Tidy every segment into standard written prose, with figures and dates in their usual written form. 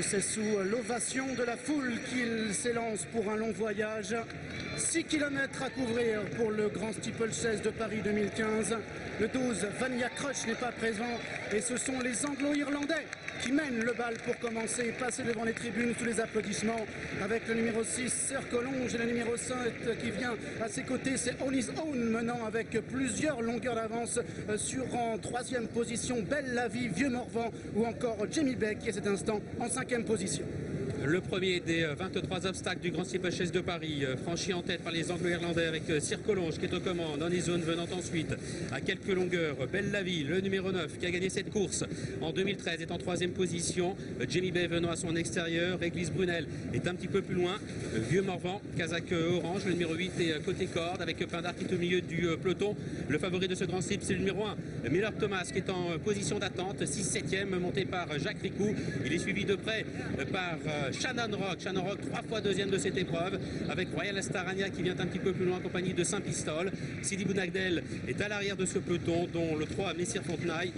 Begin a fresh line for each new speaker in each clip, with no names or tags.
Et c'est sous l'ovation de la foule qu'il s'élance pour un long voyage. 6 km à couvrir pour le Grand Steeplechase de Paris 2015. Le 12, Vanilla Crush n'est pas présent et ce sont les Anglo-Irlandais qui mènent le bal pour commencer et passer devant les tribunes sous les applaudissements avec le numéro 6, Sir Collonges, et le numéro 5 qui vient à ses côtés, c'est On His Own menant avec plusieurs longueurs d'avance sur en 3e position Belle la Vie, Vieux Morvan ou encore Jamie Beck qui est à cet instant en 5e position.
Le premier des 23 obstacles du Grand Steeplechase de Paris, franchi en tête par les Anglo-Irlandais avec Sir Collonges qui est aux commandes, On His Own venant ensuite à quelques longueurs, Belle la Vie, le numéro 9 qui a gagné cette course en 2013 est en 3e position, Jamie Bay venant à son extérieur, Réglisse Brunel est un petit peu plus loin, Vieux Morvan, Kazakh Orange, le numéro 8 est côté corde avec Pindar qui est au milieu du peloton. Le favori de ce Grand Steep c'est le numéro 1, Miller Thomas qui est en position d'attente, 6-7e monté par Jacques Ricou, il est suivi de près par Shannon Rock, 3 fois 2e de cette épreuve avec Royal Astarania qui vient un petit peu plus loin en compagnie de Saint-Pistol. Sidi Bounagdel est à l'arrière de ce peloton dont le 3 Messire Fontenay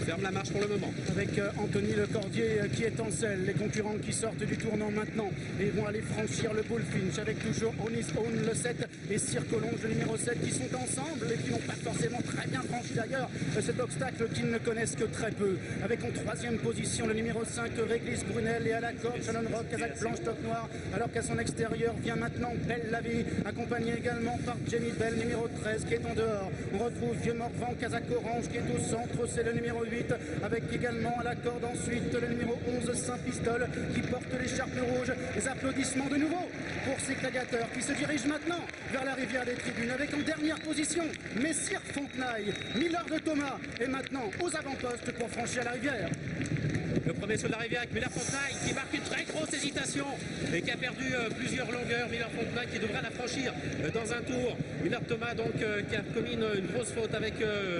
ferme la marche pour le moment.
Avec Anthony Lecordier qui est en selle, les concurrents qui sortent du tournant maintenant et vont aller franchir le Bullfinch avec toujours On His Own le 7 et Sir Collonges le numéro 7 qui sont ensemble et qui n'ont pas forcément très bien franchi d'ailleurs cet obstacle qu'ils ne connaissent que très peu. Avec en 3e position le numéro 5 Réglisse Brunel et à la corde Shannon Rock, Kazakh Blanche Toque Noire, alors qu'à son extérieur vient maintenant Belle la Vie, accompagnée également par Jamie Bell, numéro 13 qui est en dehors. On retrouve Vieux Morvan, Kazakh Orange qui est au centre, c'est le numéro 8 avec également à la corde ensuite le numéro 11 Saint-Pistol qui porte l'écharpe rouge. Les applaudissements de nouveau pour ces gladiateurs qui se dirigent maintenant vers la rivière des tribunes avec en dernière position Messire Fontenay, Miller de Thomas est maintenant aux avant-postes pour franchir la rivière.
Le premier sur la rivière avec Miller Fontenay qui marque une très grosse hésitation et qui a perdu plusieurs longueurs. Miller Fontenay qui devra la franchir dans un tour. Miller Thomas donc qui a commis une grosse faute avec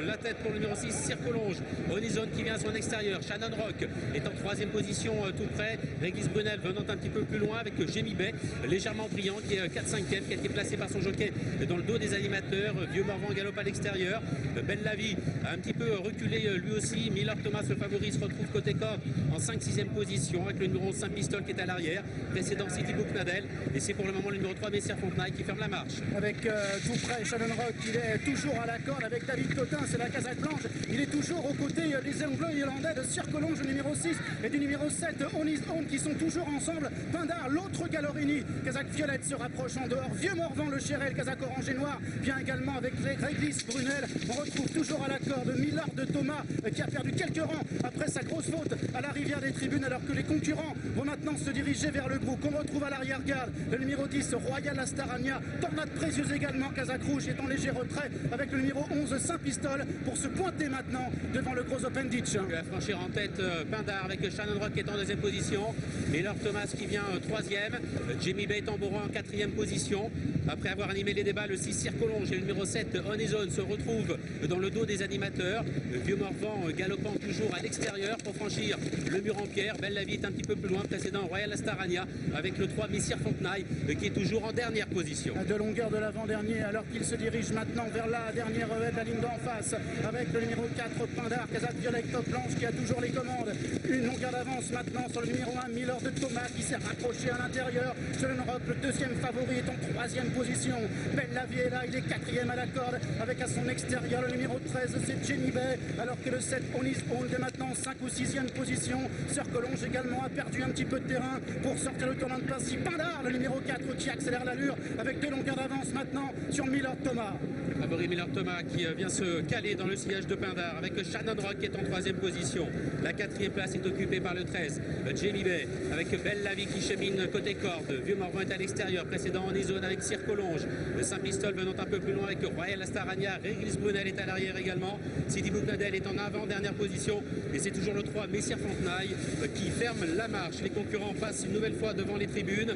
la tête pour le numéro 6, Sir Collonges. On His Own qui vient à son extérieur. Shannon Rock est en 3e position tout près. Réglisse Brunel venant un petit peu plus loin avec Jamie Bay, légèrement brillant qui est 4-5e, qui a été placé par son jockey dans le dos des animateurs. Vieux Morvan galope à l'extérieur. Belle la Vie a un petit peu reculé lui aussi. Miller Thomas, le favori, se retrouve côté corde en 5-6e position avec le numéro 11 Saint-Pistol qui est à l'arrière, précédent City Book Nadel, et c'est pour le moment le numéro 3 Messire Fontenay qui ferme la marche.
Avec tout près Shannon Rock, il est toujours à la corde avec David Totin, c'est la Kazakh Blanche, il est toujours aux côtés des Anglo-Irlandais de Sir Collonges, le numéro 6 et du numéro 7 On His Own qui sont toujours ensemble. Pindar, l'autre Galorini, Kazakh Violette se rapproche en dehors. Vieux Morvan, le Chérel, Kazakh Orange et Noir vient également avec Réglisse Brunel. On retrouve toujours à la corde Miller de Thomas qui a perdu quelques rangs après sa grosse faute à la rivière des tribunes alors que les concurrents vont maintenant se diriger vers le groupe. On retrouve à l'arrière-garde le numéro 10 Royal Astarania, Tornade Précieuse également, Kazakh Rouge est en léger retrait avec le numéro 11 Saint-Pistol pour se pointer maintenant devant le gros Open Ditch.
Il va franchir en tête Pindar avec Shannon Rock qui est en 2e position, Miller Thomas qui vient 3e, Jamie Bay Tambourin en 4e position. Après avoir animé les débats, le 6 Sir Collonges et le numéro 7 On His Own se retrouvent dans le dos des animateurs. Le Vieux Morvan galopant toujours à l'extérieur pour franchir le mur en pierre. Belle la Vie est un petit peu plus loin, précédent Royal Astarania avec le 3 Messire Fontenay qui est toujours en dernière position.
À 2 longueurs de l'avant-dernier alors qu'il se dirige maintenant vers la dernière de la ligne d'en face avec le numéro 4 Pindar, Kazakh Violette Top Blanche qui a toujours les commandes. Une longueur d'avance maintenant sur le numéro 1 Miller de Thomas qui s'est rapproché à l'intérieur. Shannon Rock, le 2e favori, est en 3e position. Belle la Vie est là, il est 4e à la corde avec à son extérieur le numéro 13 c'est Jamie Bay alors que le 7 On His Own est maintenant en 5 ou 6e position. Sir Collonges également a perdu un petit peu de terrain pour sortir le tournant de Passy. Pindar, le numéro 4 qui accélère l'allure avec 2 longueurs d'avance maintenant sur Miller Thomas.
Favori Miller Thomas qui vient se caler dans le sillage de Pindar avec Shannon Rock qui est en 3e position. La 4e place est occupée par le 13 Jamie Bay avec Belle la Vie qui chemine côté corde. Vieux Morvan est à l'extérieur, précédent On His Own avec Sir Collonges. Le Saint-Pistol venant un peu plus loin avec Royal Astarania. Réglisse Brunel est à l'arrière également. Sidi Book Nadel est en avant-dernière position et c'est toujours le 3 Messire Fontenay qui ferme la marche. Les concurrents passent une nouvelle fois devant les tribunes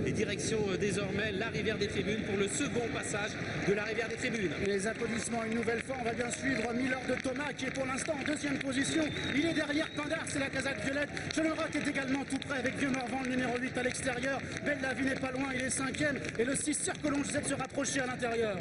et direction désormais la rivière des tribunes pour le second passage de la rivière des tribunes.
Les applaudissements une nouvelle fois, on va bien suivre Miller de Thomas qui est pour l'instant en 2e position. Il est derrière Pindar, c'est la Kazakh Violette. Shannon Rock est également tout près avec Vieux Morvan, le numéro 8 à l'extérieur. Belle la Vie n'est pas loin, il est 5e et le 6 Sir Collonges essaie de se rapprocher à l'intérieur.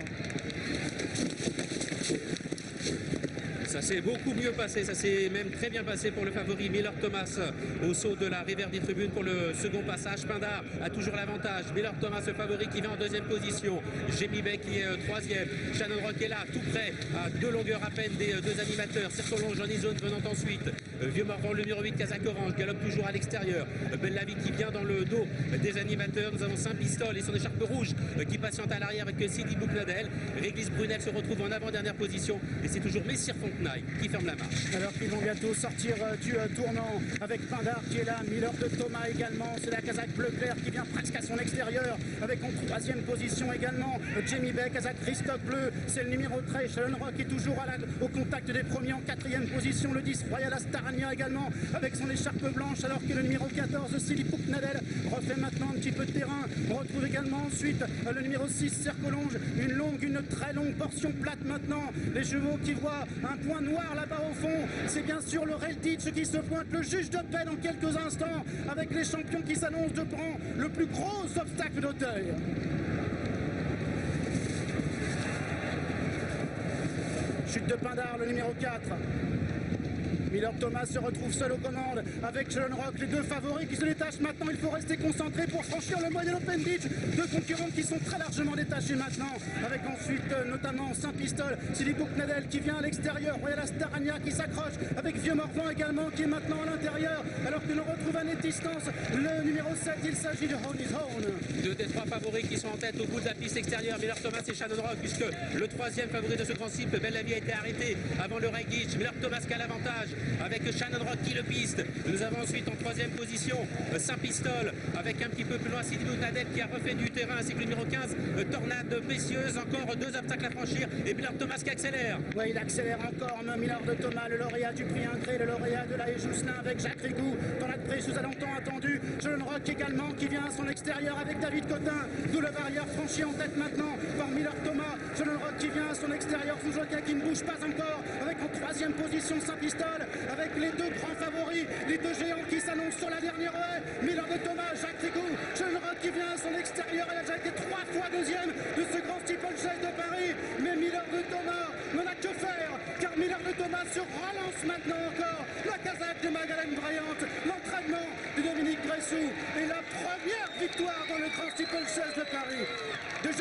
Ça s'est beaucoup mieux passé, ça s'est même très bien passé pour le favori Miller Thomas au saut de la rivière des tribunes pour le second passage. Pindar a toujours l'avantage. Miller Thomas, le favori qui vient en deuxième position. Jamie Beck qui est troisième. Shannon Rock est là, tout près, à 2 longueurs à peine des deux animateurs. Circolon, Johnny Zone venant ensuite. Vieux Morvan, le numéro 8, Kazakh Orange, galope toujours à l'extérieur. Bellavie qui vient dans le dos des animateurs. Nous avons Saint-Pistol et son écharpe rouge qui patiente à l'arrière avec Sidi Bouknadel. Réglisse Brunel se retrouve en avant-dernière position et c'est toujours Messire Fontenay qui ferme la marche.
Alors qu'ils vont bientôt sortir du tournant avec Pindar qui est là, Miller de Thomas également. C'est la Kazakh bleu clair qui vient presque à son extérieur avec en troisième position également Jamie Beck, Kazakh Christophe bleu. C'est le numéro 13, Shalon Rock qui est toujours au contact des premiers en quatrième position. Le 10, Royal Astarania également avec son écharpe blanche alors que le numéro 14, Sidi Bouknadel refait maintenant un petit peu de terrain. On retrouve également ensuite le numéro 6, Circolonge, une très longue portion plate maintenant. Les chevaux qui voient un point noir là-bas au fond, c'est bien sûr le Relditch qui se pointe, le juge de paix dans quelques instants avec les champions qui s'annoncent de prendre le plus gros obstacle d'Auteuil. Chute de Pindar, le numéro 4. Miller Thomas se retrouve seul aux commandes avec Shalon Rock, les deux favoris qui se détachent maintenant. Il faut rester concentré pour franchir le moyen Open Beach. Deux concurrents qui sont très largement détachés maintenant, avec ensuite notamment Saint-Pistol, Sidi Bouknadel qui vient à l'extérieur, Royal Astarania qui s'accroche avec Vieux Morvan également qui est maintenant à l'intérieur, alors que l'on retrouve à nette distance le numéro 7, il s'agit de Hold His Own.
Deux des trois favoris qui sont en tête au bout de la piste extérieure, Miller Thomas et Shannon Rock, puisque le troisième favori de ce grand cycle, Bellavie, a été arrêté avant le Reigich. Miller Thomas qui a l'avantage avec Shannon Rock qui le piste. Nous avons ensuite en troisième position Saint-Pistol avec un petit peu plus loin Sidi Bouknadel qui a refait du terrain, ainsi que le numéro 15 Tornade Précieuse. Encore deux obstacles à franchir et Miller Thomas qui accélère.
Oui, il accélère encore, Miller de Thomas, le lauréat du prix Ingré, le lauréat de la Jousselin avec Jacques Rigou. Tornade Précieuse a longtemps attendu. Shannon Rock également qui vient à son extérieur avec David Cotin. Double barrière franchie en tête maintenant par Miller Thomas. Shannon Rock qui vient à son extérieur, son jockey qui ne bouge pas encore, avec en troisième position Saint-Pistol, avec les deux grands favoris, les deux géants qui s'annoncent sur la dernière haie. Miller de Thomas, Jacques Rigou, Shannon Rock qui vient à son extérieur. Il a déjà été 3 fois deuxième de ce grand steeplechase de Paris. Mais Miller de Thomas n'en a que faire, car Miller de Thomas se relance maintenant encore. La Kazakh de Magdalene Bryant, l'entraînement de Dominique Bressou et la première victoire dans le grand steeplechase de Paris de